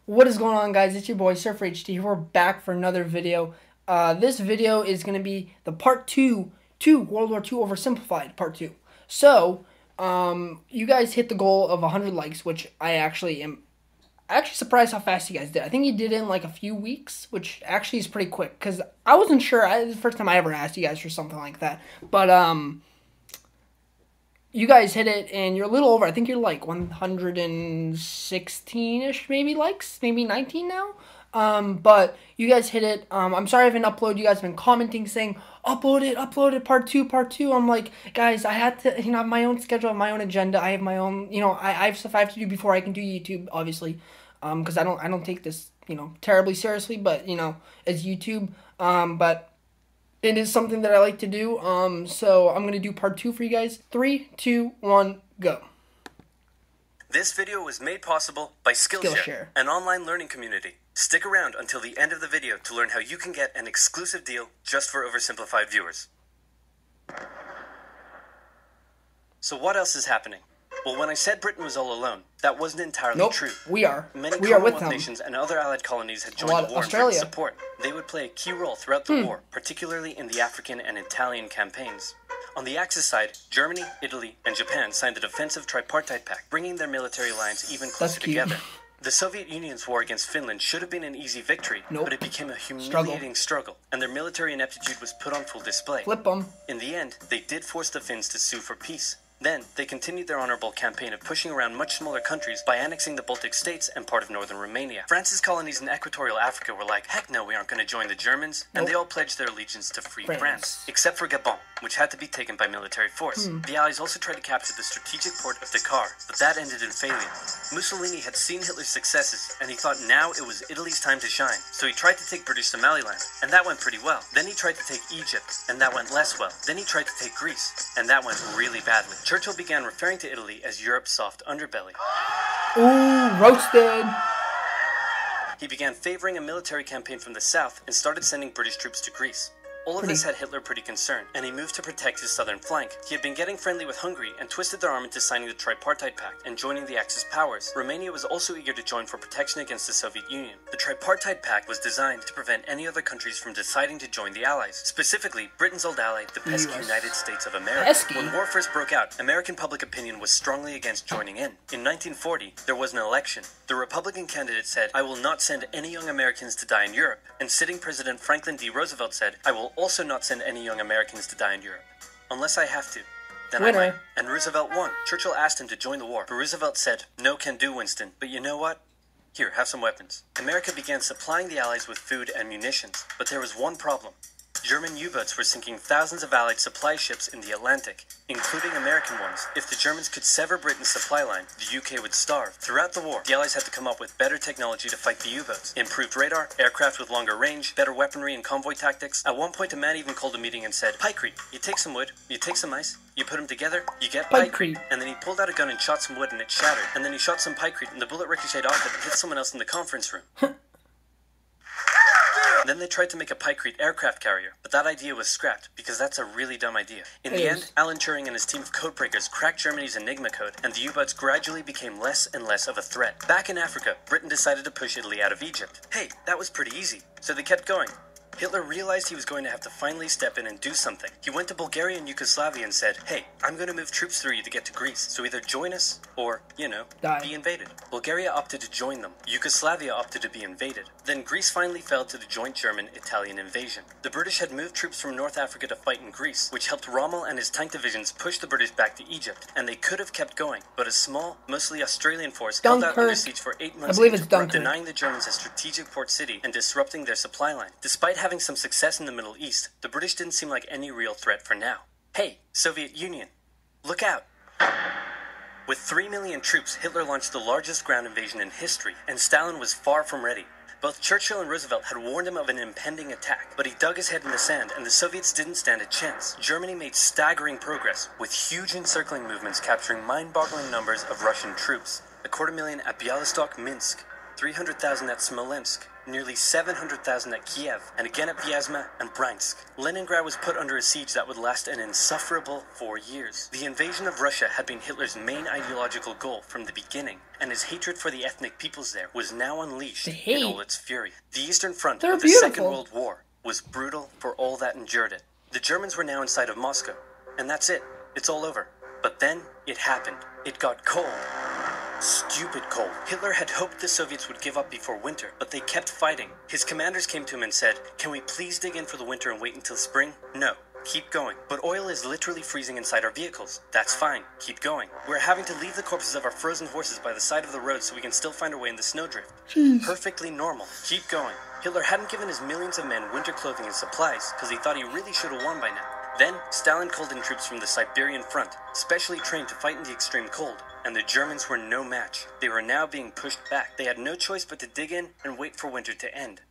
What is going on, guys? It's your boy SurferHD. We're back for another video. This video is going to be the part 2 to World War II Oversimplified, part 2. So, you guys hit the goal of 100 likes, which I actually am surprised how fast you guys did. I think you did it in like a few weeks, which actually is pretty quick, because I wasn't sure. This is the first time I ever asked you guys for something like that. But, you guys hit it, and you're a little over. I think you're like 116-ish, maybe likes, maybe 19 now. But you guys hit it. I'm sorry I haven't uploaded. You guys have been commenting saying, upload it, part two. I'm like, guys, I had to, have my own schedule, my own agenda. I have my own, I have stuff I have to do before I can do YouTube, obviously. Because I don't take this, terribly seriously, but, it's YouTube. But it is something that I like to do, so I'm going to do part 2 for you guys. 3, 2, 1, go. This video was made possible by Skillshare, an online learning community. Stick around until the end of the video to learn how you can get an exclusive deal just for Oversimplified viewers. So what else is happening? Well, when I said Britain was all alone, that wasn't entirely true. We are. Many we are with Commonwealth them. nations and other allied colonies had joined the war in Britain's support. They would play a key role throughout the war, particularly in the African and Italian campaigns. On the Axis side, Germany, Italy, and Japan signed the defensive tripartite pact, bringing their military alliance even closer together. The Soviet Union's war against Finland should have been an easy victory, but it became a humiliating struggle, and their military ineptitude was put on full display. Flip them. In the end, they did force the Finns to sue for peace. Then, they continued their honorable campaign of pushing around much smaller countries by annexing the Baltic states and part of northern Romania. France's colonies in equatorial Africa were like, heck no, we aren't going to join the Germans, and they all pledged their allegiance to free France, except for Gabon, which had to be taken by military force. The Allies also tried to capture the strategic port of Dakar, but that ended in failure. Mussolini had seen Hitler's successes, and he thought now it was Italy's time to shine, so he tried to take British Somaliland, and that went pretty well. Then he tried to take Egypt, and that went less well. Then he tried to take Greece, and that went really badly. Churchill began referring to Italy as Europe's soft underbelly. Ooh, roasted! He began favoring a military campaign from the south and started sending British troops to Greece. All of this had Hitler pretty concerned, and he moved to protect his southern flank. He had been getting friendly with Hungary and twisted their arm into signing the Tripartite Pact and joining the Axis powers. Romania was also eager to join for protection against the Soviet Union. The Tripartite Pact was designed to prevent any other countries from deciding to join the Allies, specifically Britain's old ally, the pesky United States of America. When war first broke out, American public opinion was strongly against joining in. In 1940, there was an election. The Republican candidate said, "I will not send any young Americans to die in Europe," and sitting President Franklin D. Roosevelt said, "I will also not send any young Americans to die in Europe. Unless I have to. Then I might." And Roosevelt won. Churchill asked him to join the war, but Roosevelt said, "No can do, Winston. But you know what? Here, have some weapons." America began supplying the Allies with food and munitions, but there was one problem. German U-boats were sinking thousands of Allied supply ships in the Atlantic, including American ones. If the Germans could sever Britain's supply line, the UK would starve. Throughout the war, the Allies had to come up with better technology to fight the U-boats. Improved radar, aircraft with longer range, better weaponry and convoy tactics. At one point, a man even called a meeting and said, "Pikecrete, you take some wood, you take some ice, you put them together, you get pikecrete." And then he pulled out a gun and shot some wood and it shattered. And then he shot some pikecrete and the bullet ricocheted off it and hit someone else in the conference room. Then they tried to make a pikecrete aircraft carrier, but that idea was scrapped, because that's a really dumb idea. In the end, Alan Turing and his team of codebreakers cracked Germany's Enigma code, and the U-boats gradually became less and less of a threat. Back in Africa, Britain decided to push Italy out of Egypt. Hey, that was pretty easy, so they kept going. Hitler realized he was going to have to finally step in and do something. He went to Bulgaria and Yugoslavia and said, "Hey, I'm going to move troops through you to get to Greece, so either join us or, be invaded." Bulgaria opted to join them. Yugoslavia opted to be invaded. Then Greece finally fell to the joint German-Italian invasion. The British had moved troops from North Africa to fight in Greece, which helped Rommel and his tank divisions push the British back to Egypt, and they could have kept going, but a small, mostly Australian force held out under siege for 8 months, denying the Germans a strategic port city and disrupting their supply line. Despite having some success in the Middle East, the British didn't seem like any real threat for now. Hey, Soviet Union, look out! With 3 million troops, Hitler launched the largest ground invasion in history, and Stalin was far from ready. Both Churchill and Roosevelt had warned him of an impending attack, but he dug his head in the sand, and the Soviets didn't stand a chance. Germany made staggering progress, with huge encircling movements capturing mind-boggling numbers of Russian troops, 250,000 at Bialystok, Minsk. 300,000 at Smolensk, nearly 700,000 at Kiev, and again at Vyazma and Bryansk. Leningrad was put under a siege that would last an insufferable 4 years. The invasion of Russia had been Hitler's main ideological goal from the beginning, and his hatred for the ethnic peoples there was now unleashed in all its fury. The Eastern Front of the Second World War was brutal for all that endured it. The Germans were now inside of Moscow, and that's it. It's all over. But then it happened. It got cold. Stupid cold. Hitler had hoped the Soviets would give up before winter, but they kept fighting. His commanders came to him and said, "Can we please dig in for the winter and wait until spring?" "No. Keep going." "But oil is literally freezing inside our vehicles." "That's fine. Keep going." "We're having to leave the corpses of our frozen horses by the side of the road so we can still find our way in the snowdrift." "Perfectly normal. Keep going." Hitler hadn't given his millions of men winter clothing and supplies because he thought he really should have won by now. Then, Stalin called in troops from the Siberian front, specially trained to fight in the extreme cold, and the Germans were no match. They were now being pushed back. They had no choice but to dig in and wait for winter to end.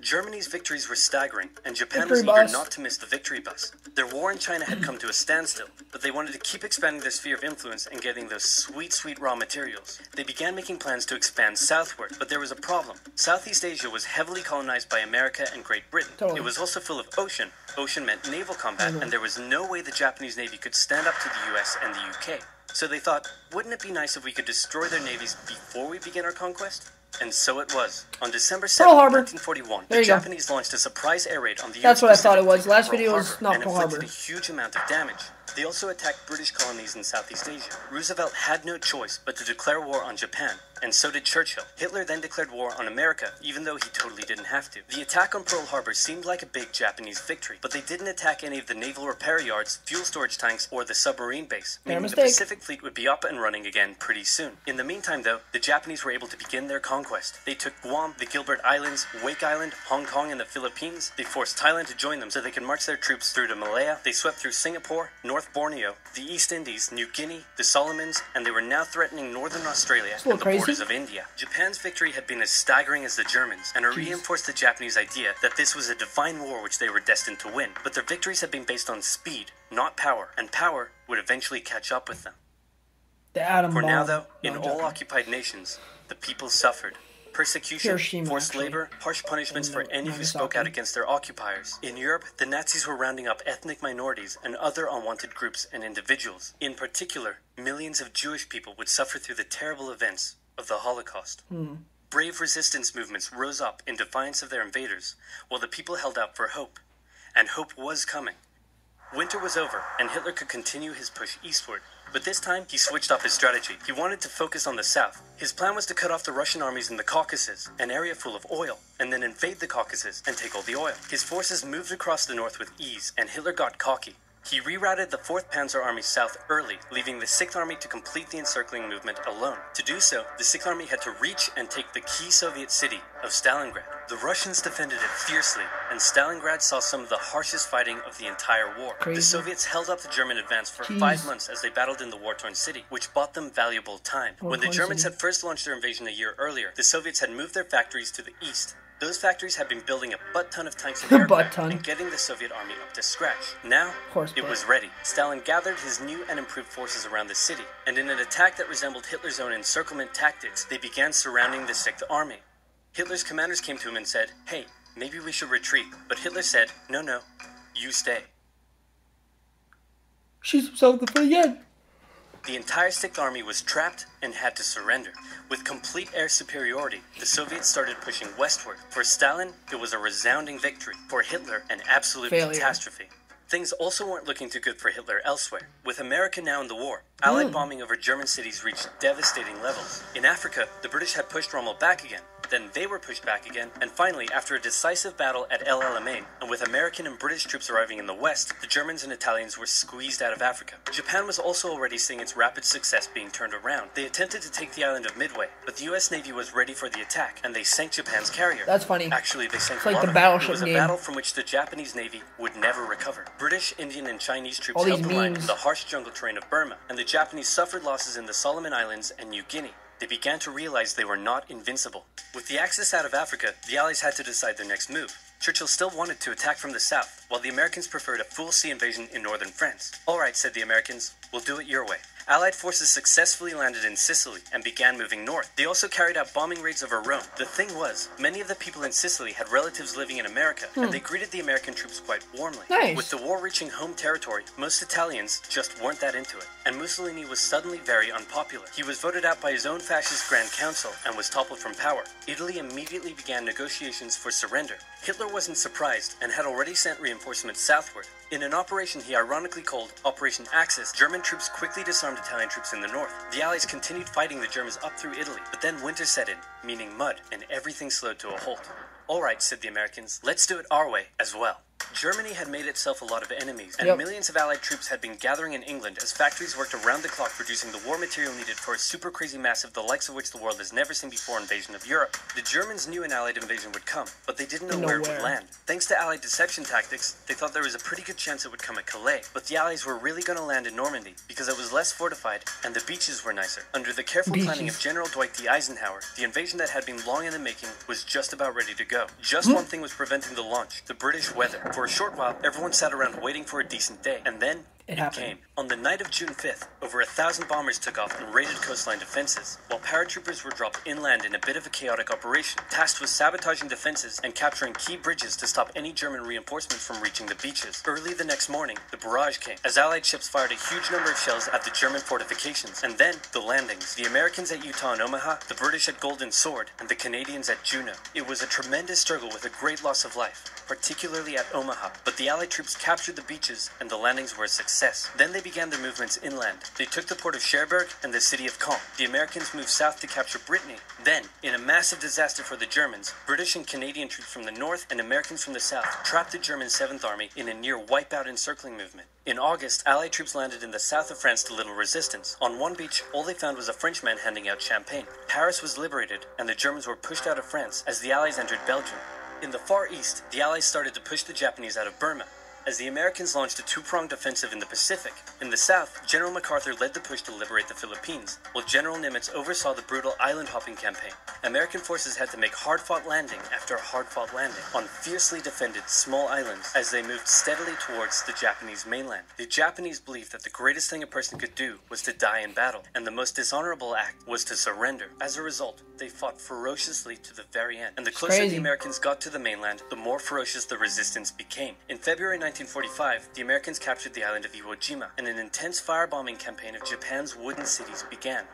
Germany's victories were staggering, and Japan was eager not to miss the victory bus. Their war in China had come to a standstill, but they wanted to keep expanding their sphere of influence and getting those sweet, sweet raw materials. They began making plans to expand southward, but there was a problem. Southeast Asia was heavily colonized by America and Great Britain. It was also full of ocean. Ocean meant naval combat, and there was no way the Japanese Navy could stand up to the US and the UK. So they thought, wouldn't it be nice if we could destroy their navies before we begin our conquest? And so it was. On December 7, 1941, the Japanese launched a surprise air raid on the US. That's what I thought it was. Last video was not Pearl Harbor. And inflicted a huge amount of damage. They also attacked British colonies in Southeast Asia. Roosevelt had no choice but to declare war on Japan, and so did Churchill. Hitler then declared war on America, even though he totally didn't have to. The attack on Pearl Harbor seemed like a big Japanese victory, but they didn't attack any of the naval repair yards, fuel storage tanks, or the submarine base, meaning the Pacific Fleet would be up and running again pretty soon. In the meantime, though, the Japanese were able to begin their conquest. They took Guam, the Gilbert Islands, Wake Island, Hong Kong, and the Philippines. They forced Thailand to join them so they could march their troops through to Malaya. They swept through Singapore, North Borneo, the East Indies, New Guinea, the Solomons, and they were now threatening northern Australia and the borders of India. Japan's victory had been as staggering as the Germans, and it reinforced the Japanese idea that this was a divine war which they were destined to win. But their victories had been based on speed, not power, and power would eventually catch up with them. The atom bomb. For now, though, in all occupied nations, the people suffered. Persecution, forced labor, harsh punishments for any who spoke out against their occupiers. In Europe, the Nazis were rounding up ethnic minorities and other unwanted groups and individuals. In particular, millions of Jewish people would suffer through the terrible events of the Holocaust. Brave resistance movements rose up in defiance of their invaders, while the people held out for hope. And hope was coming. Winter was over, and Hitler could continue his push eastward. But this time, he switched up his strategy. He wanted to focus on the south. His plan was to cut off the Russian armies in the Caucasus, an area full of oil, and then invade the Caucasus and take all the oil. His forces moved across the north with ease, and Hitler got cocky. He rerouted the 4th Panzer Army south early, leaving the 6th Army to complete the encircling movement alone. To do so, the 6th Army had to reach and take the key Soviet city of Stalingrad. The Russians defended it fiercely, and Stalingrad saw some of the harshest fighting of the entire war. The Soviets held up the German advance for 5 months as they battled in the war-torn city, which bought them valuable time. When the Germans had first launched their invasion a year earlier, the Soviets had moved their factories to the east. Those factories had been building a butt-ton of tanks and aircraft and getting the Soviet army up to scratch. Now, it was ready. Stalin gathered his new and improved forces around the city, and in an attack that resembled Hitler's own encirclement tactics, they began surrounding the 6th Army. Hitler's commanders came to him and said, "Hey, maybe we should retreat." But Hitler said, "No, you stay." Shoots himself in the foot again. The entire 6th Army was trapped and had to surrender. With complete air superiority, the Soviets started pushing westward. For Stalin, it was a resounding victory. For Hitler, an absolute catastrophe. Things also weren't looking too good for Hitler elsewhere. With America now in the war, Allied bombing over German cities reached devastating levels. In Africa, the British had pushed Rommel back again. Then they were pushed back again, and finally, after a decisive battle at El Alamein, and with American and British troops arriving in the west, the Germans and Italians were squeezed out of Africa. Japan was also already seeing its rapid success being turned around. They attempted to take the island of Midway, but the US Navy was ready for the attack, and they sank Japan's carrier. That's funny. Actually, they sank it's like the the battleship It was a game. battle from which the Japanese Navy would never recover. British, Indian, and Chinese troops held the line in the harsh jungle terrain of Burma, and the Japanese suffered losses in the Solomon Islands and New Guinea. They began to realize they were not invincible. With the Axis out of Africa, the Allies had to decide their next move. Churchill still wanted to attack from the south, while the Americans preferred a full sea invasion in northern France. Alright, said the Americans, we'll do it your way. Allied forces successfully landed in Sicily and began moving north. They also carried out bombing raids over Rome. The thing was, many of the people in Sicily had relatives living in America, and they greeted the American troops quite warmly. Nice. With the war reaching home territory, most Italians just weren't that into it, and Mussolini was suddenly very unpopular. He was voted out by his own fascist Grand Council and was toppled from power. Italy immediately began negotiations for surrender. Hitler wasn't surprised and had already sent reinforcements southward. In an operation he ironically called Operation Axis, German troops quickly disarmed Italian troops in the north. The Allies continued fighting the Germans up through Italy, but then winter set in, meaning mud, and everything slowed to a halt. Alright, said the Americans, let's do it our way as well. Germany had made itself a lot of enemies, and millions of Allied troops had been gathering in England as factories worked around the clock producing the war material needed for a super crazy massive, the likes of which the world has never seen before, invasion of Europe. The Germans knew an Allied invasion would come, but they didn't know where it would land. Thanks to Allied deception tactics, they thought there was a pretty good chance it would come at Calais, but the Allies were really going to land in Normandy because it was less fortified and the beaches were nicer. Under the careful planning of General Dwight D. Eisenhower, the invasion that had been long in the making was just about ready to go. Just one thing was preventing the launch: the British weather. For a short while, everyone sat around waiting for a decent day, and then it came. On the night of June 5th, over 1,000 bombers took off and raided coastline defenses, while paratroopers were dropped inland in a bit of a chaotic operation, tasked with sabotaging defenses and capturing key bridges to stop any German reinforcements from reaching the beaches. Early the next morning, the barrage came, as Allied ships fired a huge number of shells at the German fortifications, and then the landings. The Americans at Utah and Omaha, the British at Golden Sword, and the Canadians at Juneau. It was a tremendous struggle with a great loss of life, particularly at Omaha, but the Allied troops captured the beaches and the landings were a success. Then they began their movements inland. They took the port of Cherbourg and the city of Caen. The Americans moved south to capture Brittany. Then, in a massive disaster for the Germans, British and Canadian troops from the north and Americans from the south trapped the German 7th Army in a near wipeout encircling movement. In August, Allied troops landed in the south of France to little resistance. On one beach, all they found was a Frenchman handing out champagne. Paris was liberated, and the Germans were pushed out of France as the Allies entered Belgium. In the Far East, the Allies started to push the Japanese out of Burma, as the Americans launched a two-pronged offensive in the Pacific. In the south, General MacArthur led the push to liberate the Philippines, while General Nimitz oversaw the brutal island-hopping campaign. American forces had to make hard-fought landing after hard-fought landing on fiercely defended small islands as they moved steadily towards the Japanese mainland. The Japanese believed that the greatest thing a person could do was to die in battle, and the most dishonorable act was to surrender. As a result, they fought ferociously to the very end, and the closer the Americans got to the mainland, the more ferocious the resistance became. In February 1945, the Americans captured the island of Iwo Jima, and an intense firebombing campaign of Japan's wooden cities began.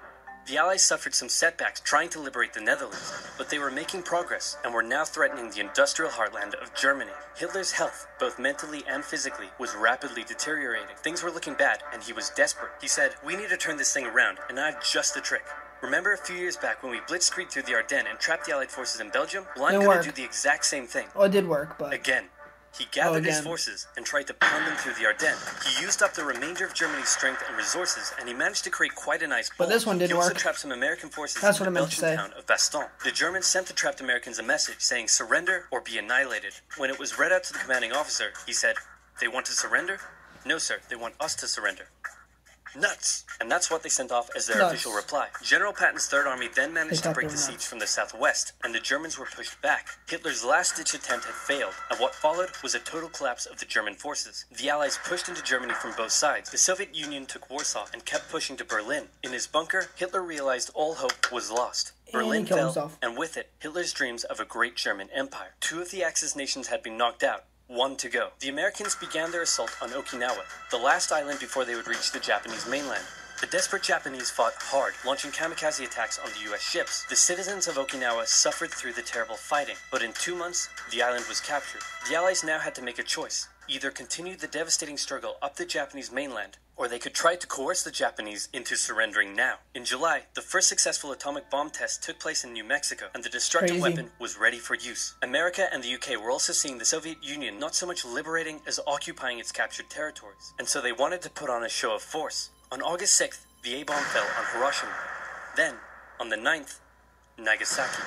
The Allies suffered some setbacks trying to liberate the Netherlands, but they were making progress and were now threatening the industrial heartland of Germany. Hitler's health, both mentally and physically, was rapidly deteriorating. Things were looking bad, and he was desperate. He said, "We need to turn this thing around, and I have just the trick." Remember a few years back when we blitzkrieged through the Ardennes and trapped the Allied forces in Belgium? Well, I'm going to do the exact same thing. Oh, it did work, but... Again. He gathered his forces and tried to pound them through the Ardennes. He used up the remainder of Germany's strength and resources, and he managed to create quite a nice ball. But this one didn't work. He also trapped some American forces in the Belgian town of Bastogne. The Germans sent the trapped Americans a message saying, "Surrender or be annihilated." When it was read out to the commanding officer, he said, "They want to surrender? No, sir, they want us to surrender." Nuts! And that's what they sent off as their official reply. General Patton's Third Army then managed to break the siege from the southwest, and the Germans were pushed back. Hitler's last-ditch attempt had failed, and what followed was a total collapse of the German forces. The Allies pushed into Germany from both sides. The Soviet Union took Warsaw and kept pushing to Berlin. In his bunker, Hitler realized all hope was lost. Berlin fell, and with it, Hitler's dreams of a great German empire. Two of the Axis nations had been knocked out. One to go. The Americans began their assault on Okinawa, the last island before they would reach the Japanese mainland. The desperate Japanese fought hard, launching kamikaze attacks on the U.S. ships. The citizens of Okinawa suffered through the terrible fighting, but in 2 months, the island was captured. The Allies now had to make a choice: either continue the devastating struggle up the Japanese mainland, or they could try to coerce the Japanese into surrendering now. In July, the first successful atomic bomb test took place in New Mexico, and the destructive weapon was ready for use. America and the UK were also seeing the Soviet Union not so much liberating as occupying its captured territories, and so they wanted to put on a show of force. On August 6th, the A-bomb fell on Hiroshima. Then, on the 9th, Nagasaki.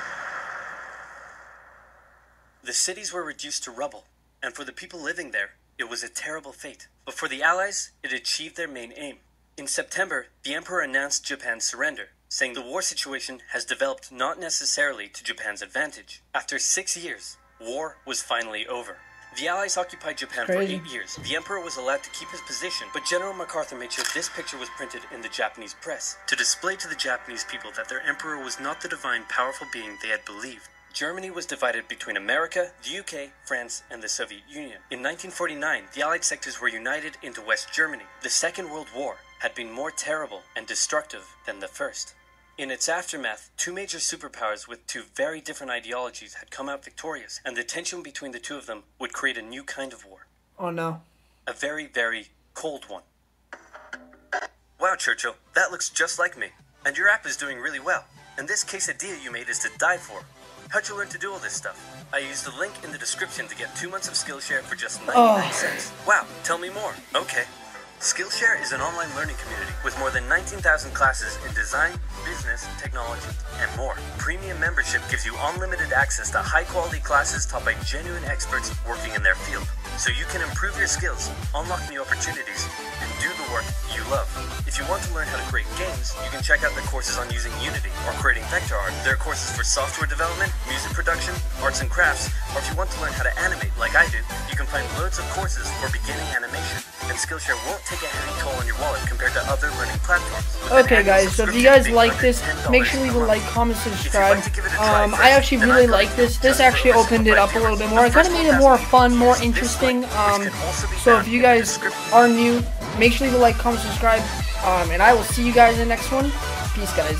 The cities were reduced to rubble, and for the people living there, it was a terrible fate. But for the Allies, it achieved their main aim. In September, the Emperor announced Japan's surrender, saying the war situation has developed not necessarily to Japan's advantage. After 6 years, war was finally over. The Allies occupied Japan for 8 years. The Emperor was allowed to keep his position, but General MacArthur made sure this picture was printed in the Japanese press to display to the Japanese people that their Emperor was not the divine, powerful being they had believed. Germany was divided between America, the UK, France, and the Soviet Union. In 1949, the Allied sectors were united into West Germany. The Second World War had been more terrible and destructive than the first. In its aftermath, two major superpowers with two very different ideologies had come out victorious, and the tension between the two of them would create a new kind of war. Oh no. A very, very cold one. Wow, Churchill, that looks just like me. And your app is doing really well. And this quesadilla you made is to die for. How'd you learn to do all this stuff? I used the link in the description to get 2 months of Skillshare for just 99 cents. Wow, tell me more. Okay. Skillshare is an online learning community with more than 19,000 classes in design, business, technology, and more. Premium membership gives you unlimited access to high-quality classes taught by genuine experts working in their field, so you can improve your skills, unlock new opportunities, and do the work you love. If you want to learn how to create games, you can check out the courses on using Unity or creating vector art. There are courses for software development, music production, arts and crafts, or if you want to learn how to animate like I do, you can find loads of courses for beginning animation. And Skillshare won't take a heavy toll on your wallet compared to other learning platforms. Okay guys, so if you guys like this, make sure you leave a like, comment, subscribe. I actually really like this. This actually opened it up a little bit more. It kind of made it more fun, more interesting. So if you guys are new, make sure you leave a like, comment, subscribe. And I will see you guys in the next one. Peace, guys.